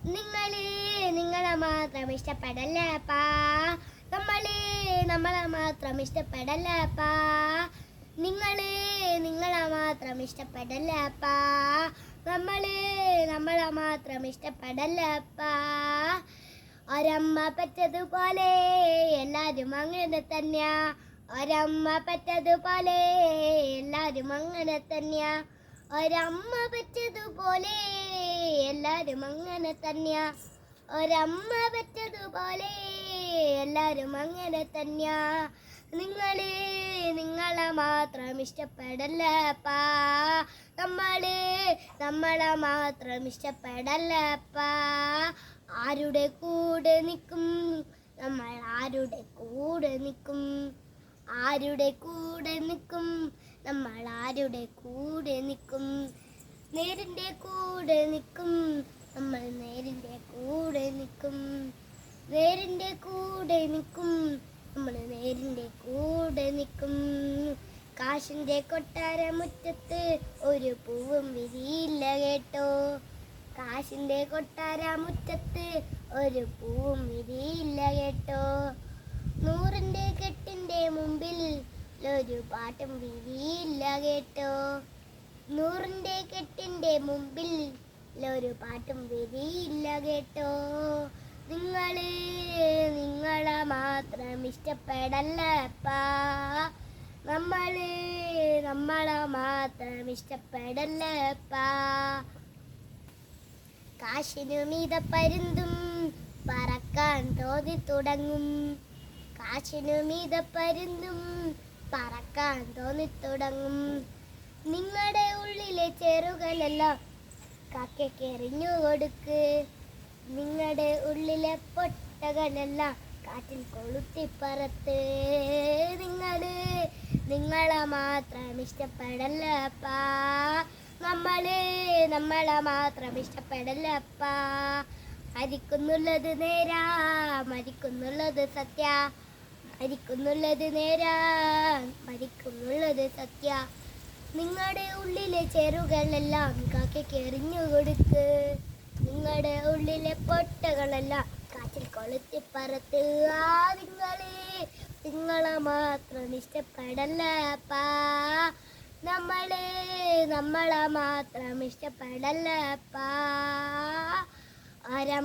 നിങ്ങളെ മാത്രം ഇഷ്ടപ്പെടല്ലപ്പാ. നമ്മളെ മാത്രം ഇഷ്ടപ്പെടല്ലപ്പാ. നിങ്ങളെ മാത്രം ഇഷ്ടപ്പെടല്ലപ്പാ. നമ്മളെ മാത്രം ഇഷ്ടപ്പെടല്ലപ്പാ. ഒരമ്മ പറ്റതുപോലെ എല്ലാരും അങ്ങനെ തന്നെയാ. ഒരമ്മ പറ്റതുപോലെ എല്ലാരും അങ്ങനെ തന്നെയാ. ഒരമ്മ പറ്റതുപോലെ എല്ലാരും അങ്ങനെ തന്നെയാ. ഒരമ്മ പറ്റതുപോലെ എല്ലാരും അങ്ങനെ തന്നെയാ. നിങ്ങളെ മാത്രം ഇഷ്ടപ്പെടല്ലപ്പാ. നമ്മളെ മാത്രം ഇഷ്ടപ്പെടല്ലപ്പാ. ആരുടെ കൂടെ നിൽക്കും നമ്മൾ? ആരുടെ കൂടെ നിൽക്കും? ആരുടെ കൂടെ നിൽക്കും നമ്മൾ? ആരുടെ കൂടെ നിൽക്കും? നേരിൻ്റെ കൂടെ നിൽക്കും നമ്മൾ. നേരിൻ്റെ കൂടെ നിൽക്കും. നേരിൻ്റെ കൂടെ നിൽക്കും നമ്മൾ. നേരിൻ്റെ കൂടെ നിൽക്കും. കാശിൻ്റെ കൊട്ടാരമുറ്റത്ത് ഒരു പൂവും വിരിയില്ല കേട്ടോ. കാശിൻ്റെ കൊട്ടാരമുറ്റത്ത് ഒരു പൂവും വിരിയില്ല കേട്ടോ. നൂറിൻ്റെ കെട്ടിൻ്റെ മുമ്പിൽ ഒരു പാട്ടും വിരിയില്ല കേട്ടോ. നൂറിൻ്റെ കെട്ടിൻ്റെ മുമ്പിൽ ഒരു പാട്ടും വിരിയില്ല കേട്ടോ. നിങ്ങളെ മാത്രം ഇഷ്ടപ്പെടല്ലപ്പാ. നമ്മളെ മാത്രം ഇഷ്ടപ്പെടല്ലപ്പാ. കാശിനു മീത പരുന്തും പറക്കാൻ തോന്നി തുടങ്ങും. കാശിനു മീത പരുന്തും പറക്കാൻ തോന്നി തുടങ്ങും. നിങ്ങളുടെ ഉള്ളിലെ ചെറുകളെല്ലാം കാക്കയ്ക്ക് എറിഞ്ഞു കൊടുക്ക്. നിങ്ങളുടെ ഉള്ളിലെ പൊട്ടകളെല്ലാം കാറ്റിൽ കൊളുത്തിപ്പറത്ത്. നിങ്ങളെ മാത്രം ഇഷ്ടപ്പെടല്ലപ്പാ. നമ്മളെ മാത്രം ഇഷ്ടപ്പെടല്ലപ്പാ. മരിക്കുന്നുള്ളത് നേരാ, മരിക്കുന്നുള്ളത് സത്യ. മരിക്കുന്നുള്ളത് നേരാ, മരിക്കുന്നുള്ളത് സത്യ. നിങ്ങളുടെ ഉള്ളിലെ ചെറുകളെല്ലാം കാക്കയ്ക്ക് എറിഞ്ഞു കൊടുക്ക്. നിങ്ങളുടെ ഉള്ളിലെ പൊട്ടകളെല്ലാം കാറ്റിൽ കൊളുത്തിപ്പറത്ത്. നിങ്ങളെ മാത്രം ഇഷ്ടപ്പെടല്ലപ്പാ. നമ്മളെ മാത്രം ഇഷ്ടപ്പെടല്ലപ്പാ.